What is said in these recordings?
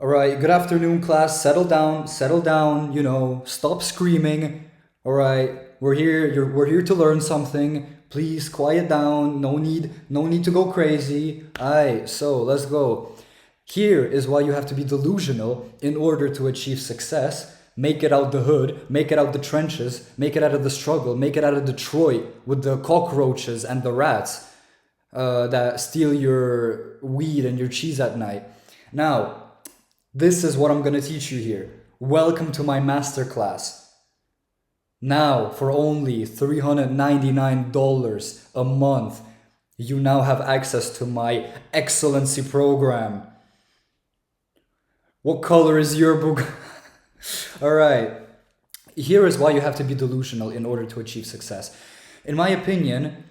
All right, good afternoon, class. Settle down, stop screaming. All right, we're here to learn something. Please quiet down. No need to go crazy. Aye, so let's go. Here is why you have to be delusional in order to achieve success. Make it out the hood, make it out the trenches, make it out of the struggle, make it out of Detroit with the cockroaches and the rats that steal your weed and your cheese at night. Now, this is what I'm going to teach you here. Welcome to my masterclass. Now, for only $399 a month, you now have access to my excellency program. What color is your book? All right. Here is why you have to be delusional in order to achieve success. In my opinion,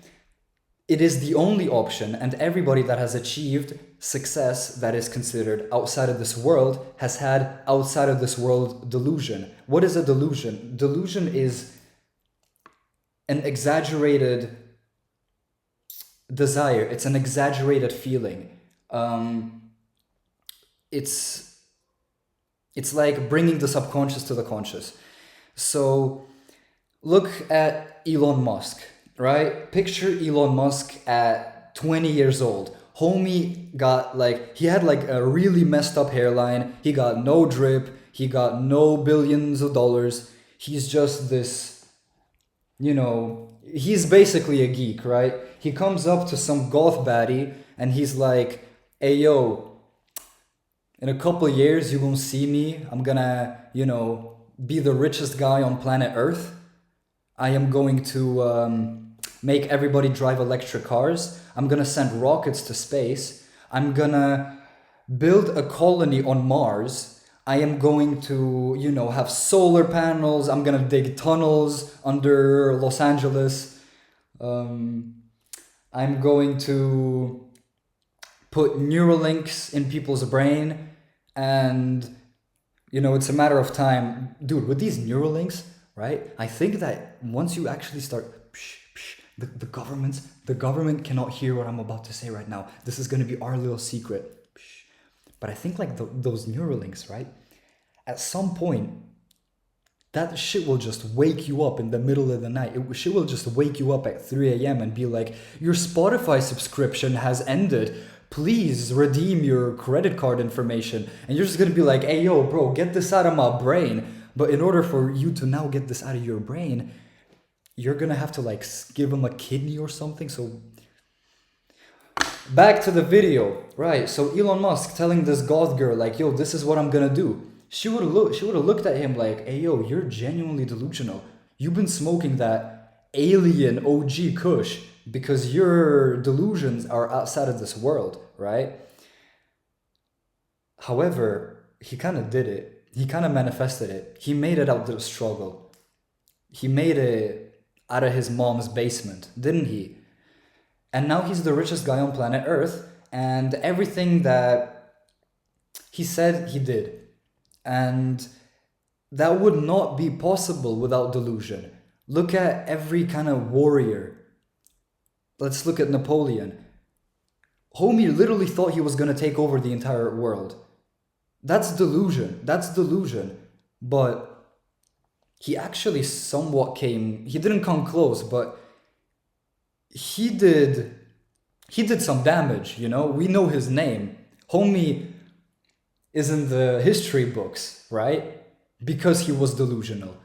it is the only option, and everybody that has achieved success that is considered outside of this world has had outside of this world delusion. What is a delusion? Delusion is an exaggerated desire. It's an exaggerated feeling. It's like bringing the subconscious to the conscious. So look at Elon Musk, right? Picture Elon Musk at 20 years old. Homie got he had a really messed up hairline. He got no drip. He got no billions of dollars. He's just this, he's basically a geek, right? He comes up to some goth baddie and he's like, hey, yo, in a couple of years, you're gonna see me. I'm gonna, be the richest guy on planet Earth. I am going to make everybody drive electric cars. I'm gonna send rockets to space. I'm gonna build a colony on Mars. I am going to, have solar panels. I'm gonna dig tunnels under Los Angeles. I'm going to put Neuralinks in people's brain, and it's a matter of time. Dude, with these Neuralinks, right? I think that once you actually start, the government cannot hear what I'm about to say right now. This is going to be our little secret. But I think those Neuralinks, right? At some point, that shit will just wake you up in the middle of the night. Shit will just wake you up at 3 a.m. and be like, your Spotify subscription has ended. Please redeem your credit card information. And you're just going to be like, hey, yo, bro, get this out of my brain. But in order for you to now get this out of your brain, you're going to have to give him a kidney or something. So back to the video, right? So Elon Musk telling this goth girl yo, this is what I'm going to do. She would have looked at him like, hey, yo, you're genuinely delusional. You've been smoking that alien OG Kush because your delusions are outside of this world, right? However, he kind of did it. He kind of manifested it. He made it out of the struggle. He made it out of his mom's basement, didn't he? And now he's the richest guy on planet Earth, and everything that he said, he did. And that would not be possible without delusion. Look at every kind of warrior. Let's look at Napoleon. Homie literally thought he was going to take over the entire world. That's delusion. But he actually he didn't come close, but he did some damage, We know his name. Homie is in the history books, right? Because he was delusional.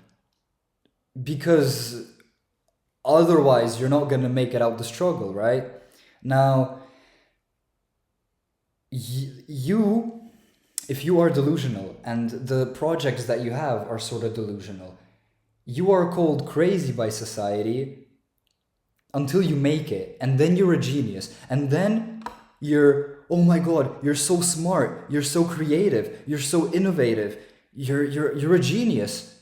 Because otherwise you're not going to make it out the struggle, right? Now, if you are delusional and the projects that you have are sort of delusional, you are called crazy by society until you make it, and then you're a genius, and then oh my god, you're so smart, you're so creative, you're so innovative, you're a genius.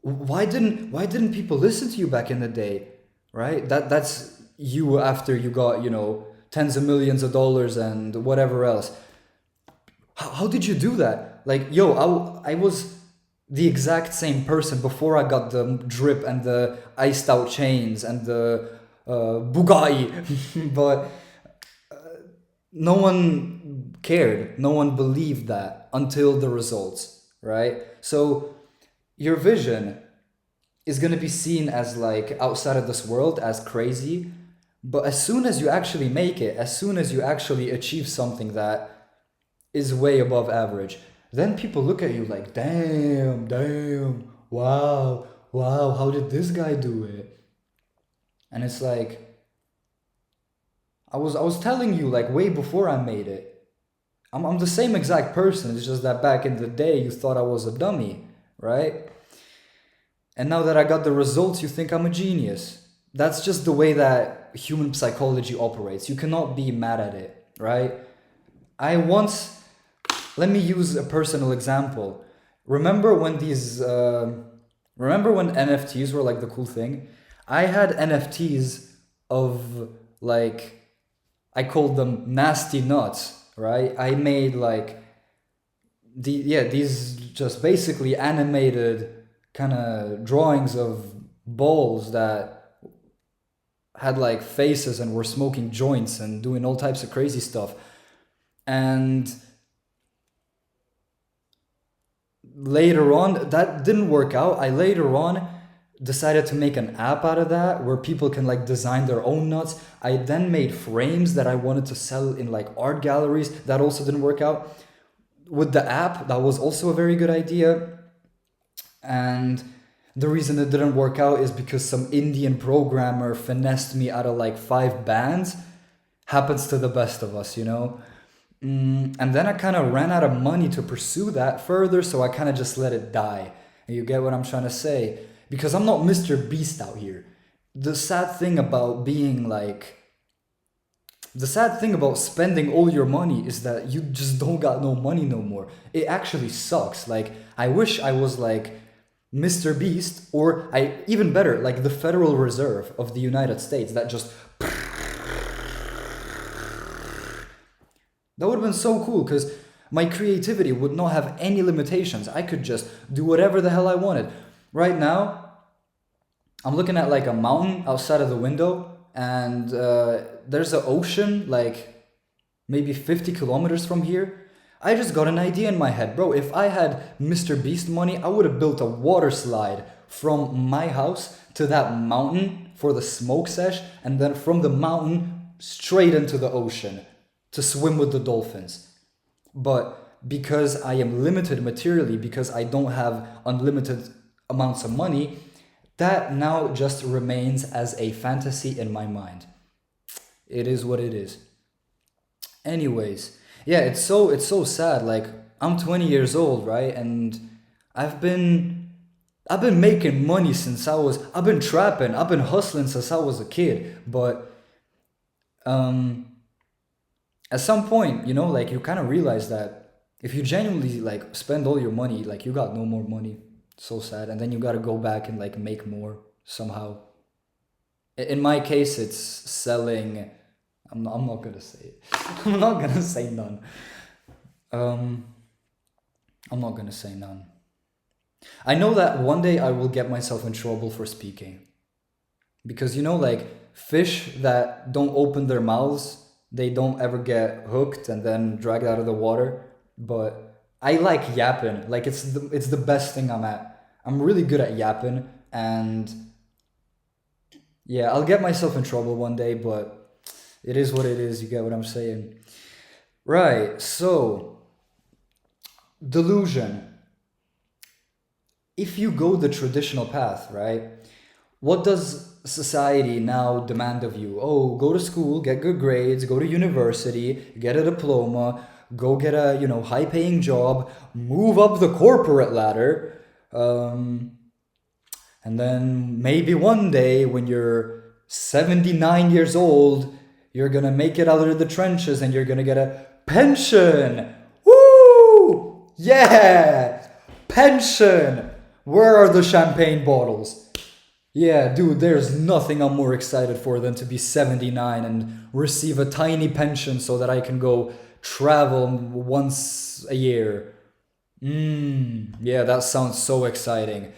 Why didn't people listen to you back in the day, right? That's you after you got, tens of millions of dollars and whatever else. How did you do that? I was the exact same person before I got the drip and the iced out chains and the Bugatti. But no one cared, no one believed that until the results, right? So your vision is going to be seen as like outside of this world as crazy, but as soon as you actually make it, as soon as you actually achieve something that is way above average, then people look at you like, damn, wow, how did this guy do it? And it's like, I was telling you like way before I made it. I'm the same exact person. It's just that back in the day you thought I was a dummy, right? And now that I got the results, you think I'm a genius. That's just the way that human psychology operates. You cannot be mad at it, right? I once, let me use a personal example. Remember when remember when NFTs were like the cool thing? I had NFTs of like, I called them nasty nuts, right? I made like these just basically animated kind of drawings of balls that had like faces and were smoking joints and doing all types of crazy stuff. And later on, that didn't work out. I later on decided to make an app out of that where people can like design their own nuts. I then made frames that I wanted to sell in like art galleries. That also didn't work out. With the app, that was also a very good idea. And the reason it didn't work out is because some Indian programmer finessed me out of like 5 bands. Happens to the best of us, you know? And then I kind of ran out of money to pursue that further, so I kind of just let it die. And you get what I'm trying to say? Because I'm not Mr. Beast out here. The sad thing about being like, the sad thing about spending all your money is that you just don't got no money no more. It actually sucks. Like, I wish I was like Mr. Beast, or even better, like the Federal Reserve of the United States that just, that would have been so cool because my creativity would not have any limitations. I could just do whatever the hell I wanted. Right now, I'm looking at like a mountain outside of the window, and there's an ocean like maybe 50 kilometers from here. I just got an idea in my head, bro. If I had Mr. Beast money, I would have built a water slide from my house to that mountain for the smoke sesh, and then from the mountain straight into the ocean to swim with the dolphins. But because I am limited materially, because I don't have unlimited amounts of money, that now just remains as a fantasy in my mind. It is what it is. Anyways, yeah, it's so sad. Like, I'm 20 years old, right? And I've been I've been making money since I've been trapping, I've been hustling since I was a kid. But um at some point, like you kind of realize that if you genuinely like spend all your money, like you got no more money. So sad. And then you got to go back and like make more somehow. In my case, it's selling. I'm not gonna say it. I'm not gonna say none. Um, I'm not gonna say none. I know that one day I will get myself in trouble for speaking because like fish that don't open their mouths, they don't ever get hooked and then dragged out of the water. But I like yapping. Like it's the best thing I'm at. I'm really good at yapping, and yeah, I'll get myself in trouble one day, but it is what it is. You get what I'm saying? Right. So, delusion. If you go the traditional path, right? What does society now demand of you? Oh, go to school, get good grades, go to university, get a diploma, go get a, high paying job, move up the corporate ladder. Um, and then maybe one day when you're 79 years old, you're gonna make it out of the trenches and you're gonna get a pension. Woo! Yeah! Pension! Where are the champagne bottles? Yeah, dude, there's nothing I'm more excited for than to be 79 and receive a tiny pension so that I can go travel once a year. Yeah, that sounds so exciting.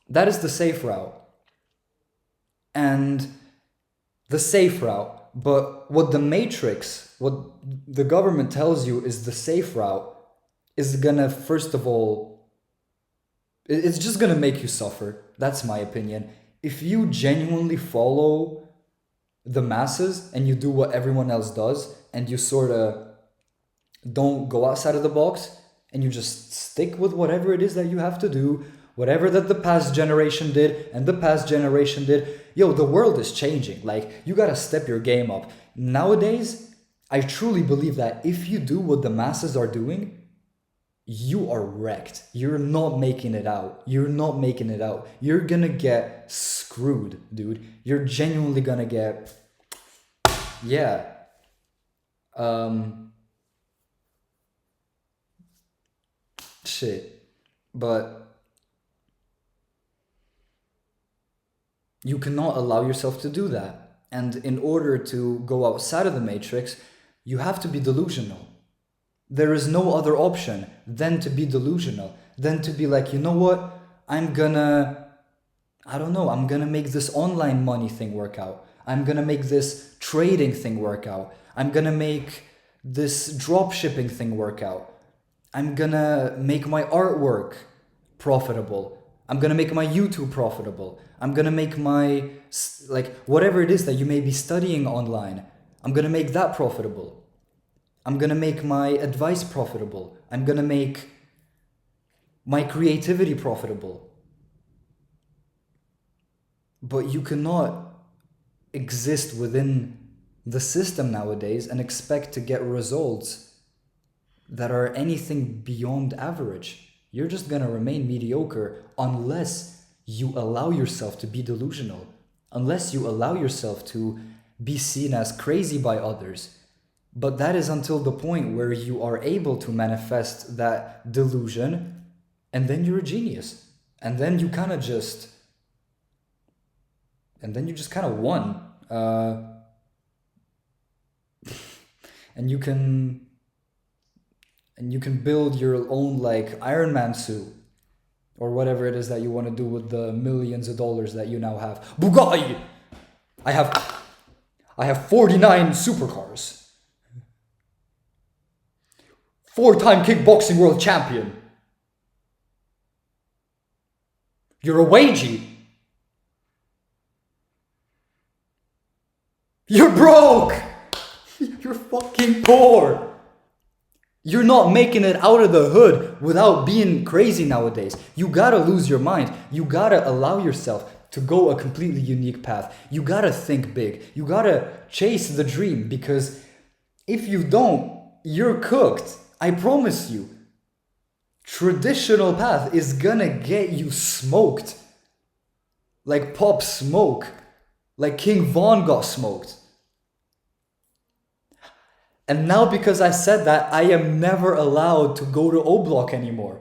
That is the safe route. And the safe route But what the Matrix, what the government tells you is the safe route, is gonna, first of all, it's just gonna make you suffer. That's my opinion. If you genuinely follow the masses and you do what everyone else does and you sort of don't go outside of the box and you just stick with whatever it is that you have to do, whatever that the past generation did and the past generation did, yo, the world is changing. Like, you gotta step your game up. Nowadays, I truly believe that if you do what the masses are doing, you are wrecked. You're not making it out. You're not making it out. You're gonna get screwed, dude. You're genuinely gonna get, yeah. Shit. But you cannot allow yourself to do that. And in order to go outside of the matrix, you have to be delusional. There is no other option than to be delusional, than to be like, you know what? I'm gonna make this online money thing work out. I'm gonna make this trading thing work out. I'm gonna make this drop shipping thing work out. I'm gonna make my artwork profitable. I'm gonna make my YouTube profitable. I'm gonna make my, like, whatever it is that you may be studying online, I'm gonna make that profitable. I'm gonna make my advice profitable. I'm gonna make my creativity profitable. But you cannot exist within the system nowadays and expect to get results that are anything beyond average. You're just gonna remain mediocre unless you allow yourself to be delusional, unless you allow yourself to be seen as crazy by others. But that is until the point where you are able to manifest that delusion, and then you're a genius. And then you kind of just... And then you just kind of won. And you can build your own, like, Iron Man suit. Or whatever it is that you want to do with the millions of dollars that you now have. Bugatti! I have 49 supercars. 4-time kickboxing world champion. You're a wagey. You're broke. You're fucking poor. You're not making it out of the hood without being crazy nowadays. You gotta lose your mind. You gotta allow yourself to go a completely unique path. You gotta think big. You gotta chase the dream, because if you don't, you're cooked. I promise you. Traditional path is gonna get you smoked. Like Pop Smoke. Like King Von got smoked. And now, because I said that, I am never allowed to go to O Block anymore.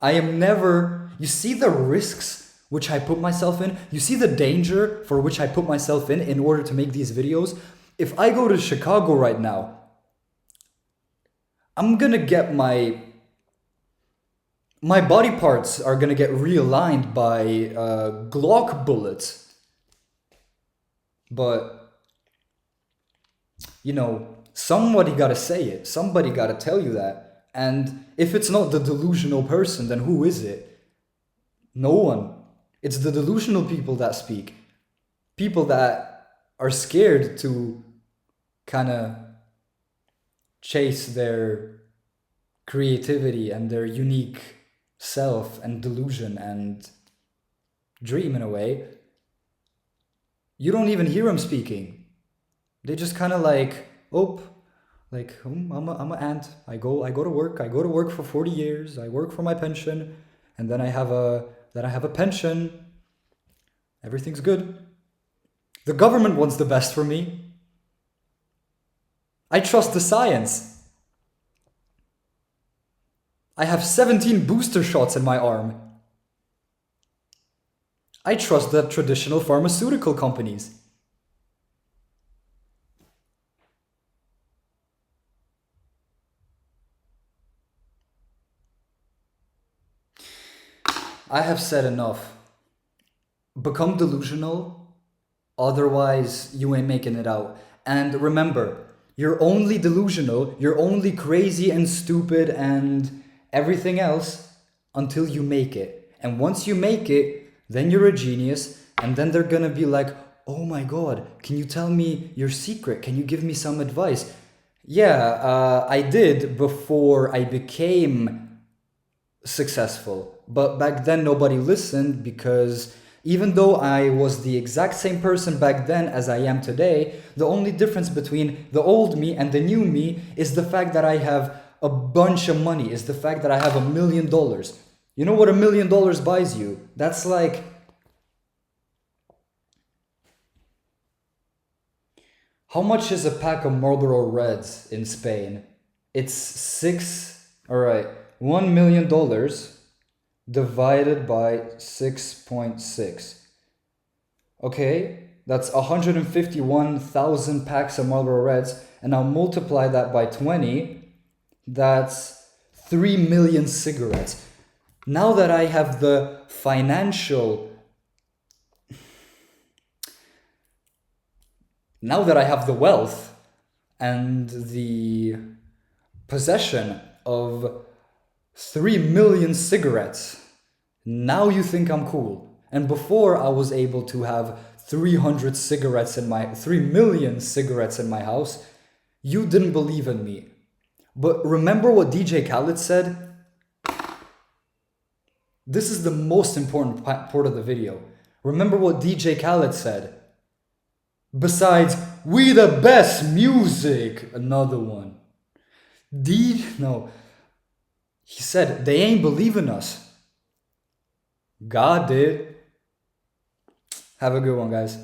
I am never... You see the risks which I put myself in? You see the danger for which I put myself in order to make these videos? If I go to Chicago right now, I'm gonna get my body parts are gonna get realigned by Glock bullets. But, you know, somebody gotta say it. Somebody gotta tell you that. And if it's not the delusional person, then who is it? No one. It's the delusional people that speak. People that are scared to kind of chase their creativity and their unique self and delusion and dream in a way. You don't even hear them speaking. They just kind of like, I'm a ant. I go to work. I go to work for 40 years. I work for my pension, and then I have a pension. Everything's good. The government wants the best for me. I trust the science. I have 17 booster shots in my arm. I trust the traditional pharmaceutical companies. I have said enough. Become delusional, otherwise you ain't making it out. And remember, you're only delusional, you're only crazy and stupid and everything else until you make it. And once you make it, then you're a genius, and then they're gonna be like, oh my god, can you tell me your secret? Can you give me some advice? Yeah, I did before I became successful. But back then nobody listened because even though I was the exact same person back then as I am today, the only difference between the old me and the new me is the fact that I have a bunch of money, is the fact that I have $1 million. You know what $1 million buys you? That's like, how much is a pack of Marlboro Reds in Spain? It's all right, $1 million divided by 6.6. Okay, that's 151,000 packs of Marlboro Reds, and now multiply that by 20, that's 3 million cigarettes. Now that I have the wealth and the possession of 3 million cigarettes, now you think I'm cool. And before I was able to have 3 million cigarettes in my house, you didn't believe in me. But remember what DJ Khaled said? This is the most important part of the video. Remember what DJ Khaled said? Besides, we the best music. Another one. No. He said, they ain't believing us. God did. Have a good one, guys.